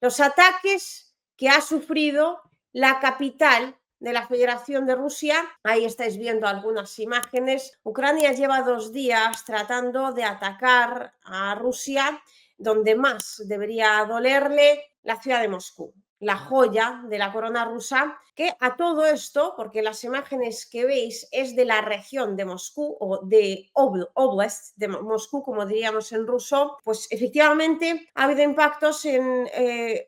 los ataques que ha sufrido la capital de la Federación de Rusia. Ahí estáis viendo algunas imágenes. Ucrania lleva 2 días tratando de atacar a Rusia, donde más debería dolerle la ciudad de Moscú, la joya de la corona rusa, que a todo esto, porque las imágenes que veis es de la región de Moscú o de Oblast de Moscú, como diríamos en ruso, pues efectivamente ha habido impactos en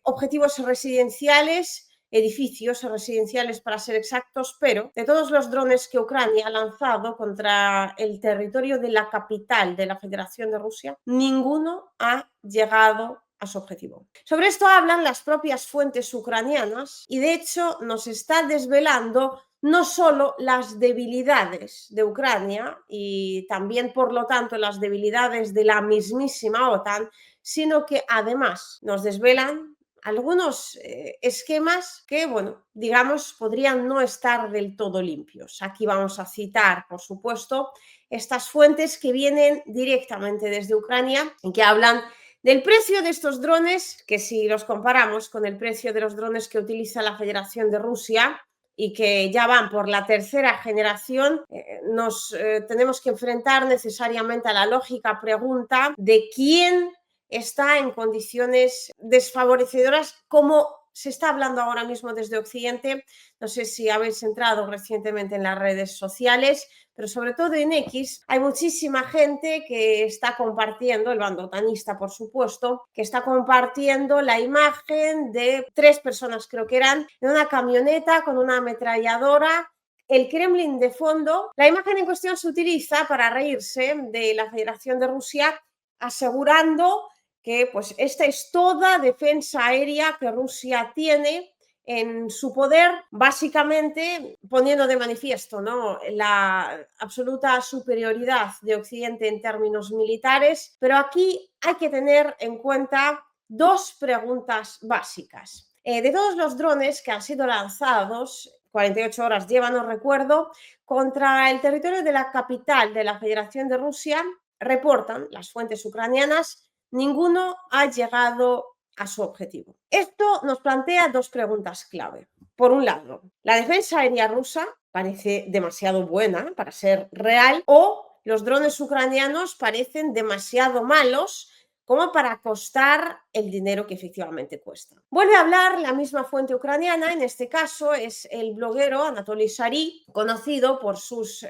objetivos residenciales, edificios residenciales para ser exactos, pero de todos los drones que Ucrania ha lanzado contra el territorio de la capital de la Federación de Rusia, ninguno ha llegado a su objetivo. Sobre esto hablan las propias fuentes ucranianas y de hecho nos está desvelando no solo las debilidades de Ucrania y también por lo tanto las debilidades de la mismísima OTAN, sino que además nos desvelan algunos esquemas que, bueno, digamos, podrían no estar del todo limpios. Aquí vamos a citar, por supuesto, estas fuentes que vienen directamente desde Ucrania y que hablan del precio de estos drones, que si los comparamos con el precio de los drones que utiliza la Federación de Rusia y que ya van por la 3ª generación, nos tenemos que enfrentar necesariamente a la lógica pregunta de quién está en condiciones desfavorecedoras, como se está hablando ahora mismo desde Occidente. No sé si habéis entrado recientemente en las redes sociales, pero sobre todo en X hay muchísima gente que está compartiendo, el bando otanista por supuesto, que está compartiendo la imagen de 3 personas, creo que eran, en una camioneta con una ametralladora, el Kremlin de fondo. La imagen en cuestión se utiliza para reírse de la Federación de Rusia, asegurando que pues esta es toda defensa aérea que Rusia tiene en su poder, básicamente poniendo de manifiesto, ¿no?, la absoluta superioridad de Occidente en términos militares. Pero aquí hay que tener en cuenta 2 preguntas básicas. De todos los drones que han sido lanzados, 48 horas llevan, no recuerdo, contra el territorio de la capital de la Federación de Rusia, reportan las fuentes ucranianas, ninguno ha llegado a su objetivo. Esto nos plantea 2 preguntas clave. Por un lado, ¿la defensa aérea rusa parece demasiado buena para ser real o los drones ucranianos parecen demasiado malos como para costar el dinero que efectivamente cuesta? Vuelve a hablar la misma fuente ucraniana, en este caso es el bloguero Anatoly Shary, conocido por sus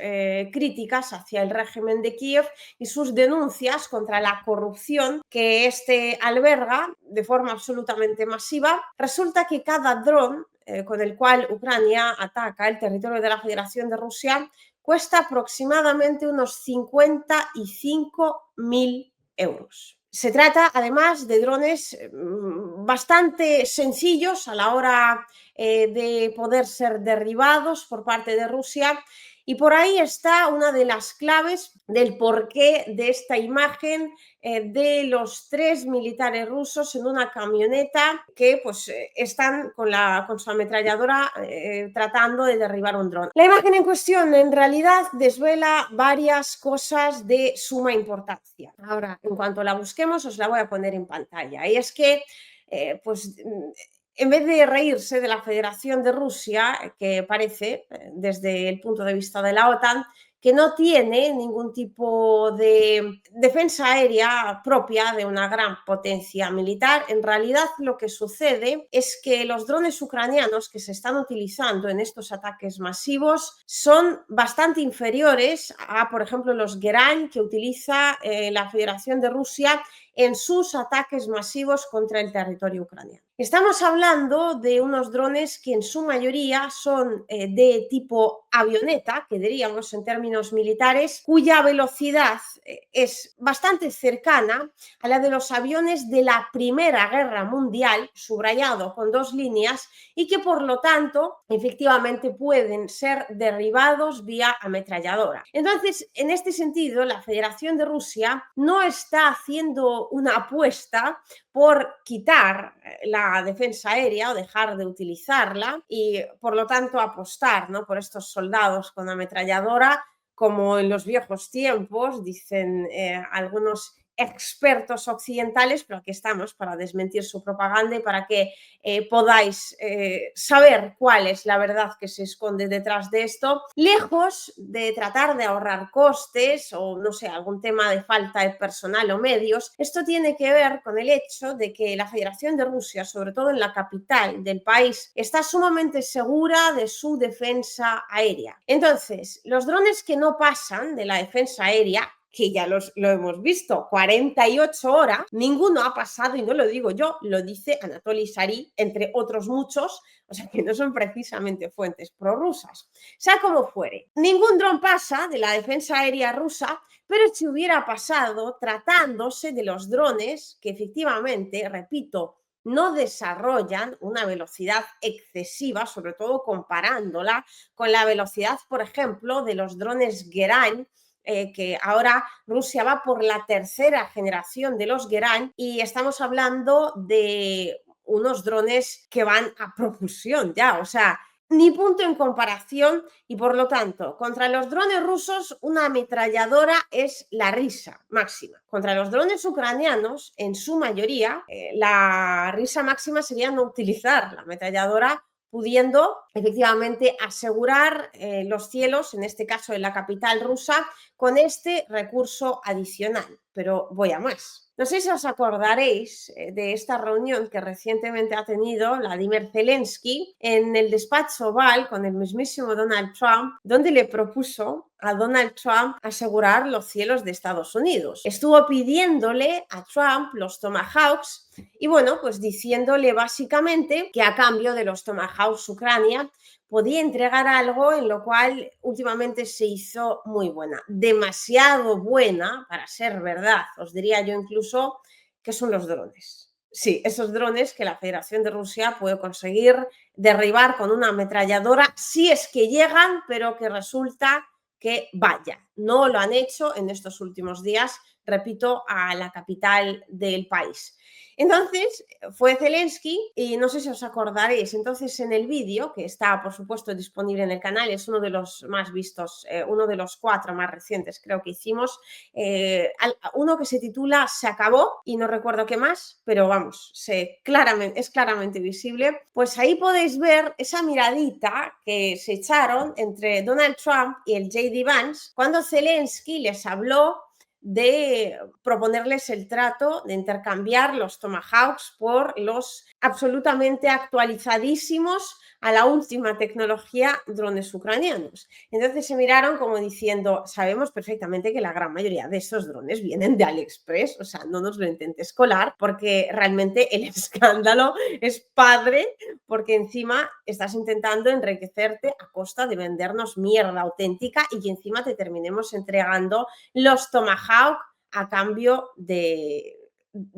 críticas hacia el régimen de Kiev y sus denuncias contra la corrupción que este alberga de forma absolutamente masiva. Resulta que cada dron con el cual Ucrania ataca el territorio de la Federación de Rusia cuesta aproximadamente unos 55.000 euros. Se trata además de drones bastante sencillos a la hora de poder ser derribados por parte de Rusia, y por ahí está una de las claves del porqué de esta imagen de los 3 militares rusos en una camioneta que pues están con su ametralladora tratando de derribar un dron. La imagen en cuestión en realidad desvela varias cosas de suma importancia. Ahora, en cuanto la busquemos, os la voy a poner en pantalla. Y es que pues en vez de reírse de la Federación de Rusia, que parece, desde el punto de vista de la OTAN, que no tiene ningún tipo de defensa aérea propia de una gran potencia militar, en realidad lo que sucede es que los drones ucranianos que se están utilizando en estos ataques masivos son bastante inferiores a, por ejemplo, los Gerañ que utiliza la Federación de Rusia en sus ataques masivos contra el territorio ucraniano. Estamos hablando de unos drones que en su mayoría son de tipo avioneta, que diríamos en términos militares, cuya velocidad es bastante cercana a la de los aviones de la Primera Guerra Mundial, subrayado con 2 líneas, y que por lo tanto efectivamente pueden ser derribados vía ametralladora. Entonces, en este sentido, la Federación de Rusia no está haciendo una apuesta por quitar la defensa aérea o dejar de utilizarla y por lo tanto apostar, ¿no?, por estos soldados con ametralladora como en los viejos tiempos, dicen algunos expertos occidentales, pero aquí estamos para desmentir su propaganda y para que podáis saber cuál es la verdad que se esconde detrás de esto, lejos de tratar de ahorrar costes o, no sé, algún tema de falta de personal o medios. Esto tiene que ver con el hecho de que la Federación de Rusia, sobre todo en la capital del país, está sumamente segura de su defensa aérea. Entonces, los drones que no pasan de la defensa aérea, que ya lo hemos visto, 48 horas, ninguno ha pasado, y no lo digo yo, lo dice Anatoly Sari, entre otros muchos, o sea que no son precisamente fuentes prorrusas. Sea como fuere, ningún dron pasa de la defensa aérea rusa, pero si hubiera pasado tratándose de los drones que efectivamente, repito, no desarrollan una velocidad excesiva, sobre todo comparándola con la velocidad, por ejemplo, de los drones Gerañ, que ahora Rusia va por la tercera generación de los Gerañ y estamos hablando de unos drones que van a propulsión ya, o sea, ni punto en comparación y por lo tanto, contra los drones rusos una ametralladora es la risa máxima. Contra los drones ucranianos, en su mayoría, la risa máxima sería no utilizar la ametralladora, pudiendo efectivamente asegurar los cielos, en este caso en la capital rusa, con este recurso adicional. Pero voy a más. No sé si os acordaréis de esta reunión que recientemente ha tenido Vladimir Zelensky en el despacho Oval con el mismísimo Donald Trump, donde le propuso a Donald Trump asegurar los cielos de Estados Unidos. Estuvo pidiéndole a Trump los Tomahawks y bueno, pues diciéndole básicamente que a cambio de los Tomahawks Ucrania podía entregar algo en lo cual últimamente se hizo muy buena, demasiado buena para ser verdad, os diría yo incluso que son los drones. Sí, esos drones que la Federación de Rusia puede conseguir derribar con una ametralladora si es que llegan, pero que resulta que vaya, no lo han hecho en estos últimos días, repito, a la capital del país. Entonces fue Zelensky y no sé si os acordaréis, entonces en el vídeo, que está por supuesto disponible en el canal, es uno de los más vistos, uno de los 4 más recientes creo que hicimos, uno que se titula Se acabó y no recuerdo qué más, pero vamos, es claramente visible, pues ahí podéis ver esa miradita que se echaron entre Donald Trump y el J.D. Vance cuando Zelensky les habló de proponerles el trato de intercambiar los Tomahawks por los absolutamente actualizadísimos a la última tecnología drones ucranianos. Entonces se miraron como diciendo, sabemos perfectamente que la gran mayoría de estos drones vienen de AliExpress, o sea, no nos lo intentes colar porque realmente el escándalo es padre porque encima estás intentando enriquecerte a costa de vendernos mierda auténtica y que encima te terminemos entregando los Tomahawk a cambio de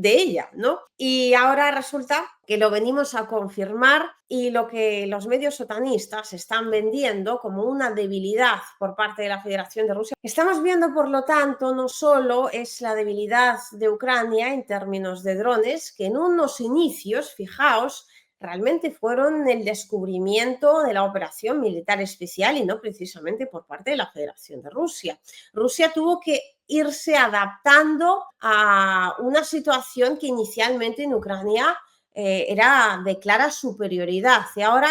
ella, ¿no? Y ahora resulta que lo venimos a confirmar y lo que los medios sotanistas están vendiendo como una debilidad por parte de la Federación de Rusia. Estamos viendo, por lo tanto, no solo es la debilidad de Ucrania en términos de drones, que en unos inicios, fijaos, realmente fueron el descubrimiento de la operación militar especial y no precisamente por parte de la Federación de Rusia. Rusia tuvo que irse adaptando a una situación que inicialmente en Ucrania era de clara superioridad y ahora,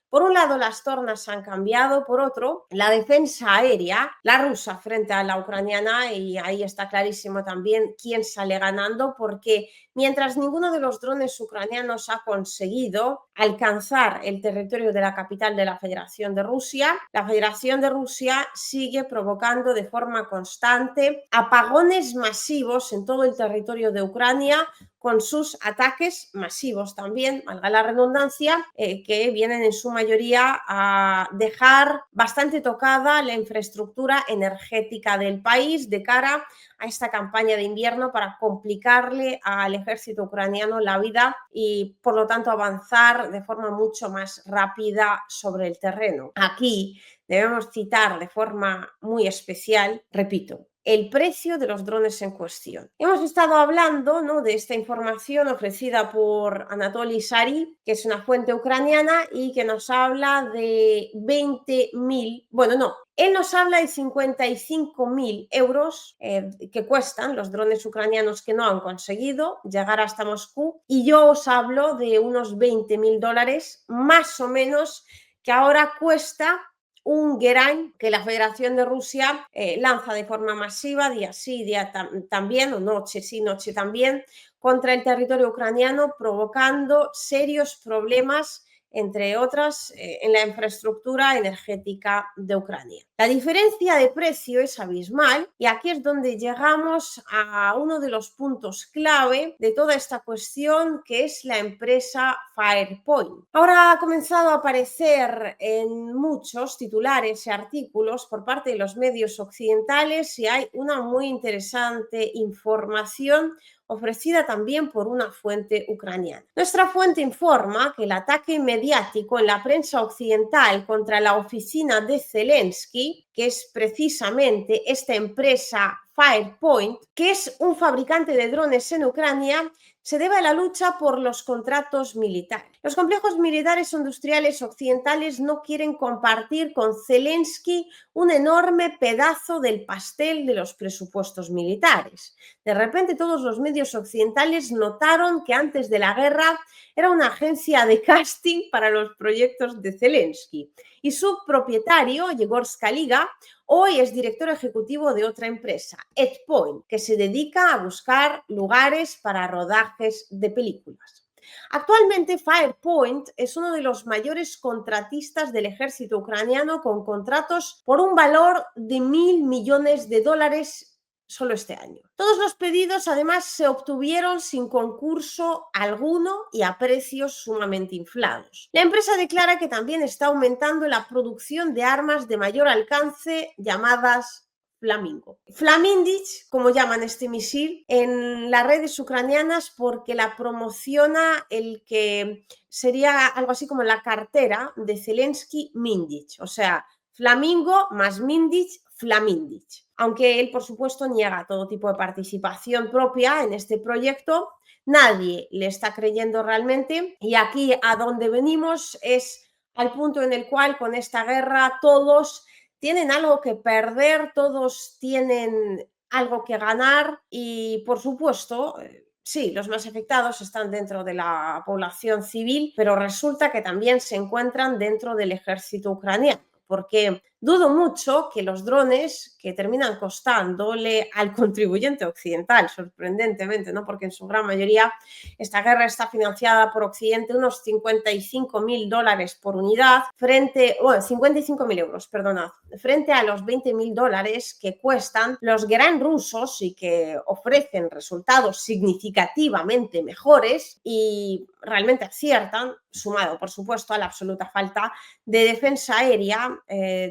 por un lado, las tornas han cambiado, por otro, la defensa aérea, la rusa frente a la ucraniana, y ahí está clarísimo también quién sale ganando, porque mientras ninguno de los drones ucranianos ha conseguido alcanzar el territorio de la capital de la Federación de Rusia, la Federación de Rusia sigue provocando de forma constante apagones masivos en todo el territorio de Ucrania, con sus ataques masivos también, valga la redundancia, que vienen en su mayoría a dejar bastante tocada la infraestructura energética del país de cara a esta campaña de invierno para complicarle al ejército ucraniano la vida y por lo tanto avanzar de forma mucho más rápida sobre el terreno. Aquí debemos citar de forma muy especial, repito, el precio de los drones en cuestión. Hemos estado hablando, ¿no?, de esta información ofrecida por Anatoly Sari, que es una fuente ucraniana y que nos habla de 20.000, bueno, no, él nos habla de 55.000 euros que cuestan los drones ucranianos que no han conseguido llegar hasta Moscú, y yo os hablo de unos 20.000 dólares más o menos que ahora cuesta un Geraint que la Federación de Rusia lanza de forma masiva, día sí, día también, o noche sí, noche también, contra el territorio ucraniano, provocando serios problemas, entre otras, en la infraestructura energética de Ucrania. La diferencia de precio es abismal y aquí es donde llegamos a uno de los puntos clave de toda esta cuestión, que es la empresa Firepoint. Ahora ha comenzado a aparecer en muchos titulares y artículos por parte de los medios occidentales y hay una muy interesante información ofrecida también por una fuente ucraniana. Nuestra fuente informa que el ataque mediático en la prensa occidental contra la oficina de Zelensky, que es precisamente esta empresa Firepoint, que es un fabricante de drones en Ucrania, se debe a la lucha por los contratos militares. Los complejos militares industriales occidentales no quieren compartir con Zelensky un enorme pedazo del pastel de los presupuestos militares. De repente todos los medios occidentales notaron que antes de la guerra era una agencia de casting para los proyectos de Zelensky y su propietario, Yegor Skaliga, hoy es director ejecutivo de otra empresa, Edpoint, que se dedica a buscar lugares para rodajes de películas. Actualmente Firepoint es uno de los mayores contratistas del ejército ucraniano, con contratos por un valor de 1.000 millones de dólares solo este año. Todos los pedidos además se obtuvieron sin concurso alguno y a precios sumamente inflados. La empresa declara que también está aumentando la producción de armas de mayor alcance llamadas Flamingo. Flamindich, como llaman este misil en las redes ucranianas, porque la promociona el que sería algo así como la cartera de Zelensky Mindich, o sea, Flamingo más Mindich, Flamindich. Aunque él, por supuesto, niega todo tipo de participación propia en este proyecto, nadie le está creyendo realmente, y aquí a donde venimos es al punto en el cual con esta guerra todos tienen algo que perder, todos tienen algo que ganar y, por supuesto, sí, los más afectados están dentro de la población civil, pero resulta que también se encuentran dentro del ejército ucraniano, porque dudo mucho que los drones que terminan costándole al contribuyente occidental, sorprendentemente, ¿no?, porque en su gran mayoría esta guerra está financiada por Occidente, unos 55.000 dólares por unidad, 55.000 euros, perdonad, frente a los 20.000 dólares que cuestan los Geraint rusos y que ofrecen resultados significativamente mejores y realmente aciertan, sumado, por supuesto, a la absoluta falta de defensa aérea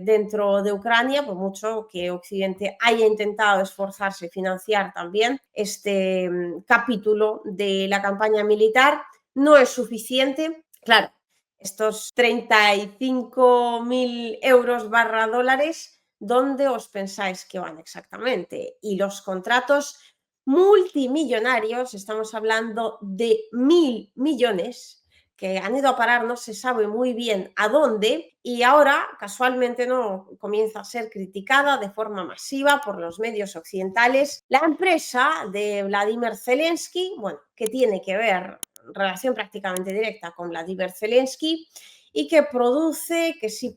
dentro de Ucrania, por mucho que Occidente haya intentado esforzarse y financiar también este capítulo de la campaña militar, no es suficiente. Claro, estos 35.000 euros barra dólares, ¿dónde os pensáis que van exactamente? Y los contratos multimillonarios, estamos hablando de 1.000 millones, que han ido a parar no se sabe muy bien a dónde, y ahora casualmente no comienza a ser criticada de forma masiva por los medios occidentales la empresa de Vladimir Zelensky, bueno, que tiene que ver relación prácticamente directa con Vladimir Zelensky y que produce, que si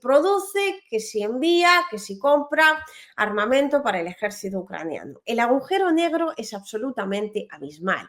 envía, que si compra armamento para el ejército ucraniano. El agujero negro es absolutamente abismal.